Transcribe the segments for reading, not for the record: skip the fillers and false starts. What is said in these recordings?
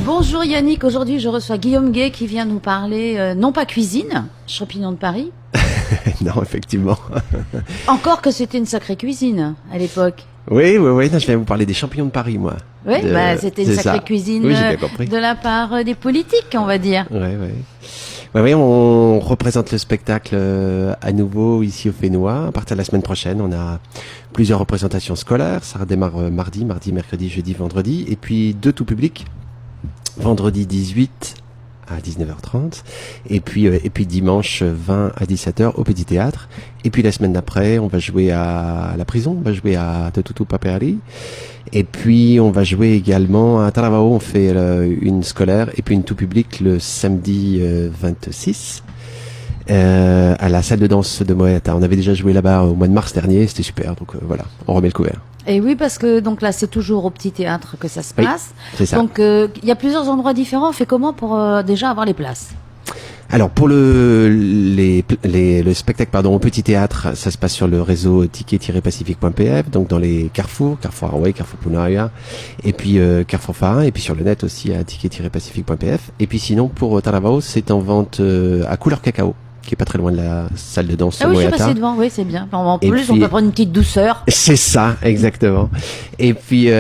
Bonjour Yannick, aujourd'hui je reçois Guillaume Gay qui vient nous parler, non pas cuisine, champignons de Paris. Non, effectivement. Encore que c'était une sacrée cuisine à l'époque. Oui, non, je viens vous parler des champignons de Paris, moi. Oui, c'était une sacrée cuisine oui, j'ai bien compris. de la part des politiques, on va dire. Oui, on représente le spectacle à nouveau ici au Fénois. À partir de la semaine prochaine, on a plusieurs représentations scolaires. Ça redémarre mardi, mercredi, jeudi, vendredi. Et puis 2 tout publics. Vendredi 18 à 19h30 et puis dimanche 20 à 17h au Petit Théâtre. Et puis la semaine d'après, on va jouer à la prison, on va jouer à Tututu Papeari. Et puis on va jouer également à Taravao, on fait une scolaire et puis une tout public le samedi 26 à la salle de danse de Moeta. On avait déjà joué là-bas au mois de mars dernier, c'était super, donc voilà, on remet le couvert. Et oui, parce que donc là, c'est toujours au Petit Théâtre que ça se passe. C'est ça. Donc il y a plusieurs endroits différents. On fait comment pour déjà avoir les places? Alors pour le spectacle au Petit Théâtre, ça se passe sur le réseau ticket-pacifique.pf, donc dans les Carrefour Hawaii, Carrefour Punaria, et puis Carrefour Farin, et puis sur le net aussi à ticket-pacifique.pf. Et puis sinon pour Taravao, c'est en vente à Couleur Cacao, qui est pas très loin de la salle de danse. Ah oui, je suis passé devant, oui, c'est bien. En plus, puis, on peut prendre une petite douceur. C'est ça, exactement. Et puis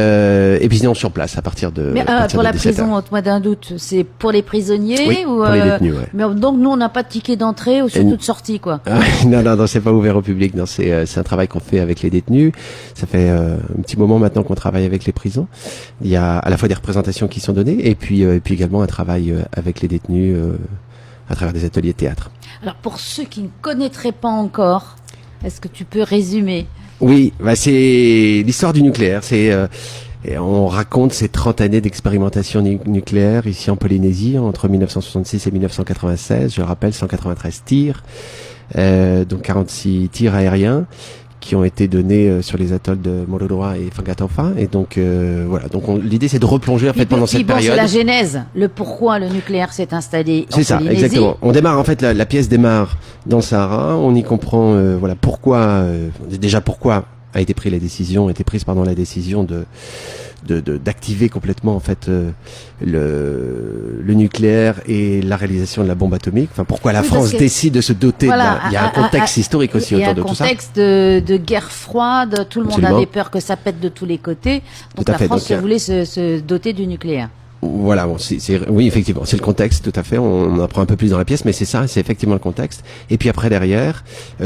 sinon sur place à partir de. Mais pour la prison, au mois d'un doute, c'est pour les prisonniers oui, ou pour les détenus, ouais. Mais donc nous, on n'a pas de ticket d'entrée ou surtout de sortie, quoi. Non, c'est pas ouvert au public. Non, c'est un travail qu'on fait avec les détenus. Ça fait un petit moment maintenant qu'on travaille avec les prisons. Il y a à la fois des représentations qui sont données et puis également un travail avec les détenus à travers des ateliers de théâtre. Alors pour ceux qui ne connaîtraient pas encore, est-ce que tu peux résumer? Oui, c'est l'histoire du nucléaire. Et on raconte ces 30 années d'expérimentation nucléaire ici en Polynésie entre 1966 et 1996. Je le rappelle, 193 tirs, donc 46 tirs aériens qui ont été donnés sur les atolls de Mororoa et Whangatofa. Et donc voilà. Donc l'idée c'est de replonger en fait pendant cette période. C'est la genèse, le pourquoi le nucléaire s'est installé en Polynésie. C'est ça, exactement. On démarre en fait la pièce démarre dans le Sahara. On y comprend voilà pourquoi déjà pourquoi a été prise la décision d'activer complètement en fait le nucléaire et la réalisation de la bombe atomique. Enfin, pourquoi la France décide de se doter il y a un contexte historique aussi autour de tout ça. Il y a un contexte de guerre froide, tout le monde avait peur que ça pète de tous les côtés. Donc la France voulait se doter du nucléaire. Voilà, oui, effectivement, c'est le contexte, tout à fait. On apprend un peu plus dans la pièce, mais c'est effectivement le contexte. Et puis après derrière,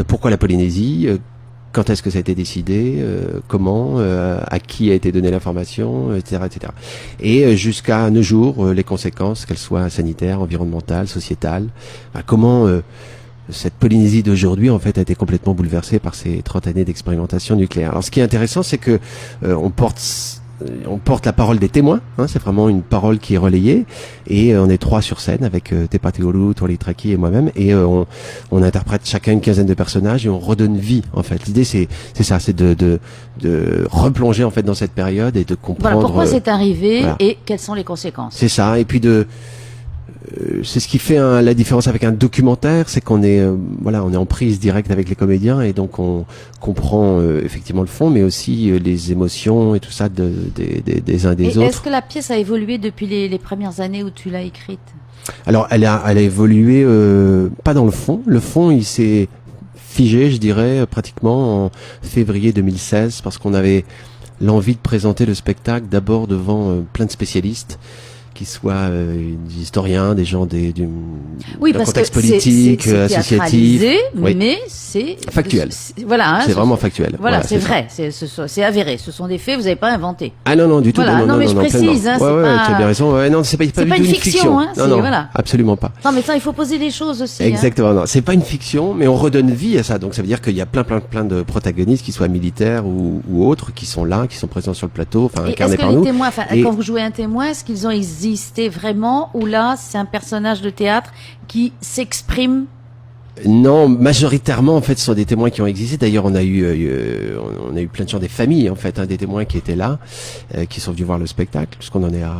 pourquoi la Polynésie? Quand est-ce que ça a été décidé, comment, à qui a été donnée l'information, etc., etc. Et jusqu'à nos jours, les conséquences, qu'elles soient sanitaires, environnementales, sociétales, comment cette Polynésie d'aujourd'hui en fait a été complètement bouleversée par ces 30 années d'expérimentation nucléaire. Alors ce qui est intéressant, c'est que on porte la parole des témoins, hein, c'est vraiment une parole qui est relayée, et on est 3 sur scène avec Te Pateulu, Tori Traki et moi-même, et on interprète chacun une quinzaine de personnages et on redonne vie en fait. L'idée c'est ça, c'est de replonger en fait dans cette période et de comprendre pourquoi c'est arrivé et quelles sont les conséquences. C'est ça, et puis c'est ce qui fait la différence avec un documentaire, c'est qu'on est on est en prise directe avec les comédiens et donc on comprend effectivement le fond, mais aussi les émotions et tout ça des uns des autres. Est-ce que la pièce a évolué depuis les premières années où tu l'as écrite? Alors elle a évolué pas dans le fond. Le fond il s'est figé, je dirais, pratiquement en février 2016 parce qu'on avait l'envie de présenter le spectacle d'abord devant plein de spécialistes, qui soient des historiens, des gens d'un contexte politique, associatif. Mais c'est factuel. Voilà, c'est vraiment factuel. Voilà, c'est vrai, c'est avéré. Ce sont des faits, vous n'avez pas inventé. Ah non, du tout. Voilà, non, mais je précise. Tu as bien raison. Ouais, non, c'est pas du tout une fiction. Hein, non, voilà. Absolument pas. Non, mais ça, il faut poser les choses aussi. Exactement. Non, c'est pas une fiction, mais on redonne vie à ça. Donc ça veut dire qu'il y a plein de protagonistes, qui soient militaires ou autres, qui sont là, qui sont présents sur le plateau, enfin incarnés par nous. Est-ce que les témoins, quand vous jouez un témoin, est-ce qu'ils ont existé vraiment, ou là c'est un personnage de théâtre qui s'exprime Non, majoritairement en fait ce sont des témoins qui ont existé. D'ailleurs on a eu plein de gens, des familles en fait, des témoins qui étaient là, qui sont venus voir le spectacle, puisqu'on en est à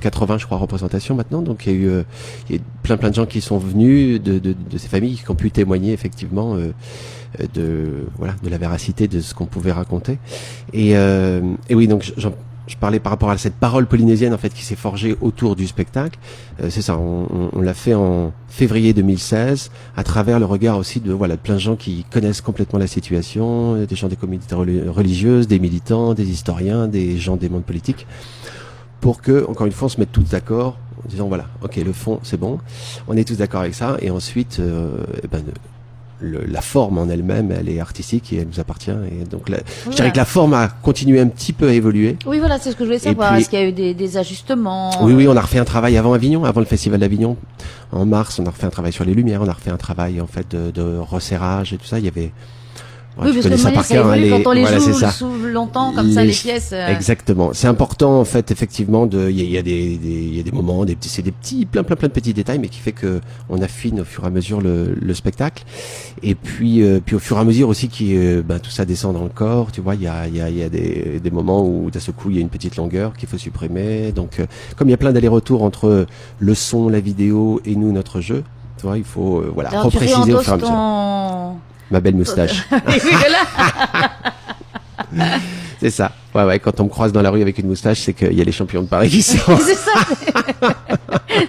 80 je crois représentations maintenant. Donc il y a eu plein de gens qui sont venus de ces familles qui ont pu témoigner effectivement de la véracité de ce qu'on pouvait raconter. Et oui, donc je parlais par rapport à cette parole polynésienne en fait qui s'est forgée autour du spectacle. C'est ça, on l'a fait en février 2016 à travers le regard aussi de plein de gens qui connaissent complètement la situation, des gens des communautés religieuses, des militants, des historiens, des gens des mondes politiques, pour que encore une fois on se mette tous d'accord en disant ok, le fond c'est bon, on est tous d'accord avec ça, et ensuite la forme en elle-même, elle est artistique et elle nous appartient. Et donc, je dirais que la forme a continué un petit peu à évoluer. Oui, voilà, c'est ce que je voulais savoir. Est-ce qu'il y a eu des ajustements? Oui, on a refait un travail avant Avignon, avant le Festival d'Avignon. En mars, on a refait un travail sur les lumières, on a refait un travail en fait de resserrage et tout ça. Il y avait oui, parce que ça évolue quand on les joue longtemps comme ça, les pièces. Exactement. C'est important, en fait, effectivement, il y a des moments, c'est des petits, plein de petits détails, mais qui fait que on affine au fur et à mesure le spectacle. Et puis au fur et à mesure aussi tout ça descend dans le corps, tu vois, il y a des moments où d'un seul coup, il y a une petite longueur qu'il faut supprimer. Donc, comme il y a plein d'allers-retours entre le son, la vidéo et nous, notre jeu, tu vois, il faut, repréciser au fur et à mesure. Ma belle moustache. C'est ça. Ouais, quand on me croise dans la rue avec une moustache, c'est qu'il y a les champions de Paris qui sont. C'est ça.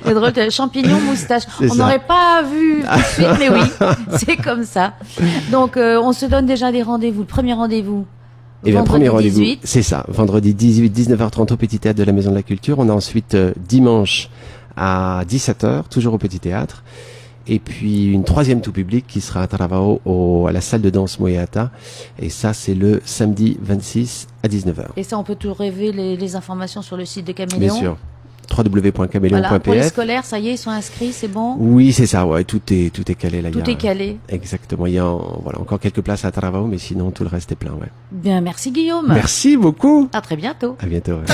C'est drôle, champignon, moustache. On n'aurait pas vu tout de suite, mais oui, c'est comme ça. Donc, on se donne déjà des rendez-vous. Le premier rendez-vous. Et bien, premier rendez-vous, c'est ça. Vendredi 18, 19h30 au Petit Théâtre de la Maison de la Culture. On a ensuite dimanche à 17h, toujours au Petit Théâtre. Et puis une troisième tout public qui sera à Taravao à la salle de danse Moeata. Et ça, c'est le samedi 26 à 19h. Et ça, on peut tout rêver les informations sur le site de Caméléon. Bien sûr. www.caméléon.pf. Voilà, pour les scolaires, ça y est, ils sont inscrits, c'est bon? Oui, c'est ça, tout est calé là. Tout est calé. Exactement. Il y a encore quelques places à Taravao, mais sinon tout le reste est plein, ouais. Bien, merci Guillaume. Merci beaucoup. À très bientôt. À bientôt. Ouais.